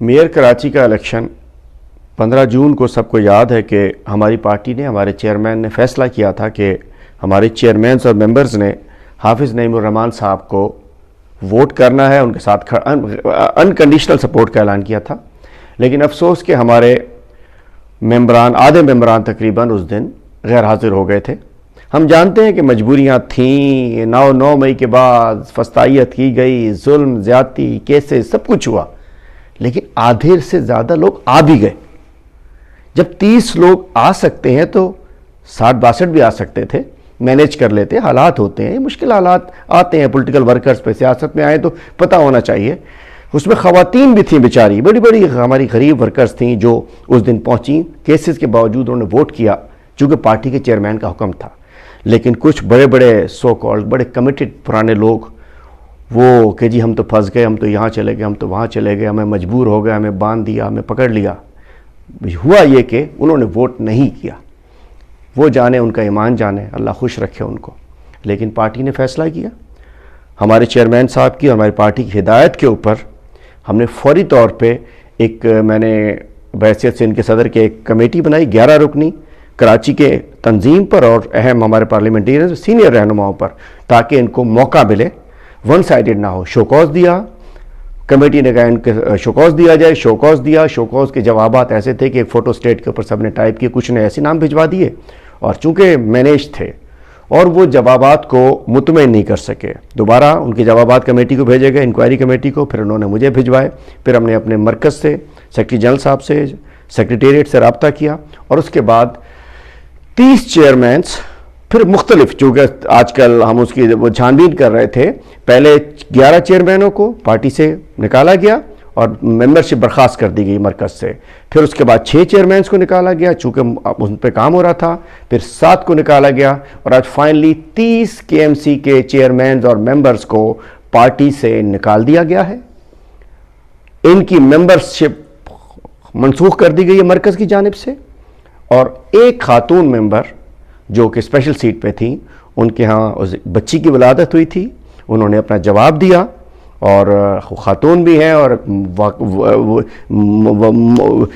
Mayor Karachi کا election 15 جون کو سب کو یاد ہے کہ ہماری پارٹی نے، ہمارے چیئرمین نے فیصلہ کیا تھا کہ ہمارے چیئرمینز اور ممبرز نے حافظ نعیم الرحمان صاحب کو ووٹ کرنا ہے، ان کے ساتھ انکنڈیشنل سپورٹ کا اعلان کیا تھا. لیکن افسوس کہ ہمارے ممبران، آدھے ممبران تقریباً اس دن غیر حاضر ہو گئے تھے. ہم جانتے ہیں کہ مجبوریاں تھیں، 9 مئی کے بعد فسطائیت کی گئی، ظلم، زیادتی، کیسز، سب کچھ ہوا، لیکن آدھے سے زیادہ لوگ آ بھی گئے. جب 30 لوگ آ سکتے ہیں تو 60-62 بھی آ سکتے تھے، مینیج کر لیتے. حالات ہوتے ہیں، مشکل حالات آتے ہیں پولیٹیکل ورکرز پہ. سیاست میں آئے تو پتہ ہونا چاہیے. اس میں خواتین بھی تھیں بیچاری، بڑی بڑی ہماری غریب ورکرز تھیں جو اس دن پہنچیں. کیسز کے باوجود انہوں نے ووٹ کیا چونکہ پارٹی کے چیئرمین کا حکم تھا. لیکن کچھ بڑے بڑے سو کالڈ بڑے کمیٹڈ پرانے لوگ وہ کہ جی ہم تو پھنس گئے، ہم تو یہاں چلے گئے، ہم تو وہاں چلے گئے، ہمیں مجبور ہو گئے، ہمیں باندھ دیا، ہمیں پکڑ لیا. ہوا یہ کہ انہوں نے ووٹ نہیں کیا. وہ جانے، ان کا ایمان جانے، اللہ خوش رکھے ان کو. لیکن پارٹی نے فیصلہ کیا، ہمارے چیئرمین صاحب کی اور ہماری پارٹی کی ہدایت کے اوپر ہم نے فوری طور پہ میں نے بحیثیت سے ان کے صدر کے ایک کمیٹی بنائی 11 رکنی کراچی کے تنظیم پر اور اہم ہمارے پارلیمنٹیرین سینئر رہنماؤں پر، تاکہ ان کو موقع ملے، ون سائیڈڈ نہ ہو. شوکاز دیا، کمیٹی نے کہا ان کے شوکاز دیا جائے. شوکاز دیا. شوکاز کے جوابات ایسے تھے کہ ایک فوٹو اسٹیٹ کے اوپر سب نے ٹائپ کیے، کچھ نے ایسے نام بھجوا دیے، اور چونکہ مینیج تھے اور وہ جوابات کو مطمئن نہیں کر سکے. دوبارہ ان کے جوابات کمیٹی کو بھیجے گئے، انکوائری کمیٹی کو. پھر انہوں نے مجھے بھجوائے. پھر ہم نے اپنے مرکز سے، سیکرٹری جنرل صاحب سے، سیکریٹریٹ سے رابطہ کیا، اور اس کے بعد 30 چیئرمینز پھر مختلف، چونکہ آج کل ہم اس کی وہ چھان بین کر رہے تھے. پہلے 11 چیئرمینوں کو پارٹی سے نکالا گیا اور ممبرشپ برخاست کر دی گئی مرکز سے. پھر اس کے بعد 6 چیئرمینز کو نکالا گیا چونکہ ان پہ کام ہو رہا تھا. پھر 7 کو نکالا گیا، اور آج فائنلی 30 KMC کے چیئرمینز اور ممبرز کو پارٹی سے نکال دیا گیا ہے. ان کی ممبرشپ منسوخ کر دی گئی ہے مرکز کی جانب سے. اور ایک خاتون ممبر جو کہ اسپیشل سیٹ پہ تھیں، ان کے ہاں بچی کی ولادت ہوئی تھی، انہوں نے اپنا جواب دیا، اور خاتون بھی ہیں، اور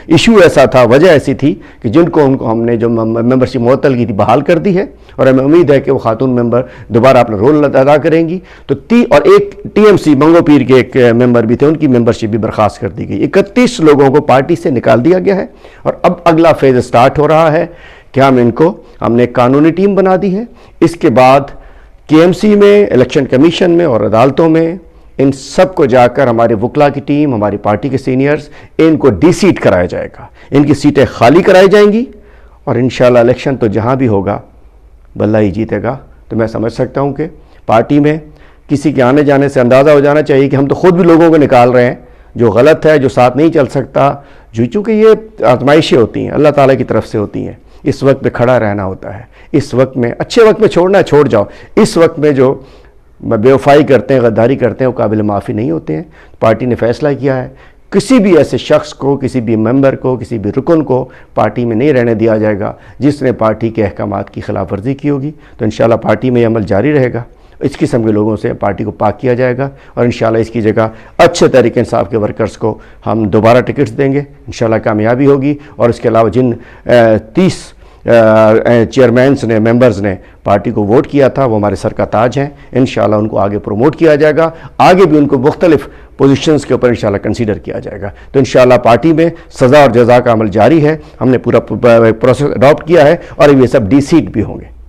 ایشو ایسا تھا، وجہ ایسی تھی کہ جن کو ہم نے جو ممبرشپ معطل کی تھی بحال کر دی ہے، اور ہمیں امید ہے کہ وہ خاتون ممبر دوبارہ اپنا رول ادا کریں گی. تو اور ایک TMC منگو پیر کے ایک ممبر بھی تھے، ان کی ممبرشپ بھی برخاست کر دی گئی. 31 لوگوں کو پارٹی سے نکال دیا گیا ہے. اور اب اگلا فیز سٹارٹ ہو رہا ہے کہ ہم نے ایک قانونی ٹیم بنا دی ہے. اس کے بعد KMC میں، الیکشن کمیشن میں اور عدالتوں میں ان سب کو جا کر ہمارے وکلا کی ٹیم، ہماری پارٹی کے سینئرز، ان کو ڈی سیٹ کرایا جائے گا. ان کی سیٹیں خالی کرائی جائیں گی، اور انشاءاللہ الیکشن تو جہاں بھی ہوگا بلّہ ہی جیتے گا. تو میں سمجھ سکتا ہوں کہ پارٹی میں کسی کے آنے جانے سے اندازہ ہو جانا چاہیے کہ ہم تو خود بھی لوگوں کو نکال رہے ہیں جو غلط ہے، جو ساتھ نہیں چل سکتا، چونکہ یہ آزمائشیں ہوتی ہیں، اللہ تعالیٰ کی طرف سے ہوتی ہیں. اس وقت پہ کھڑا رہنا ہوتا ہے. اس وقت میں، اچھے وقت میں چھوڑنا چھوڑ جاؤ، اس وقت میں جو بے وفائی کرتے ہیں، غداری کرتے ہیں، وہ قابل معافی نہیں ہوتے ہیں. پارٹی نے فیصلہ کیا ہے کسی بھی ایسے شخص کو، کسی بھی ممبر کو، کسی بھی رکن کو پارٹی میں نہیں رہنے دیا جائے گا جس نے پارٹی کے احکامات کی خلاف ورزی کی ہوگی. تو انشاءاللہ پارٹی میں یہ عمل جاری رہے گا. اس قسم کے لوگوں سے پارٹی کو پاک کیا جائے گا، اور انشاءاللہ اس کی جگہ اچھے تحریک انصاف کے ورکرز کو ہم دوبارہ ٹکٹس دیں گے. انشاءاللہ کامیابی ہوگی. اور اس کے علاوہ جن 30 چیئرمینز نے، ممبرز نے پارٹی کو ووٹ کیا تھا، وہ ہمارے سر کا تاج ہیں. انشاءاللہ ان کو آگے پروموٹ کیا جائے گا، آگے بھی ان کو مختلف پوزیشنز کے اوپر انشاءاللہ کنسیڈر کیا جائے گا. تو انشاءاللہ پارٹی میں سزا اور جزا کا عمل جاری ہے. ہم نے پورا پروسیس اڈاپٹ کیا ہے، اور یہ سب ڈی سیٹ بھی ہوں گے.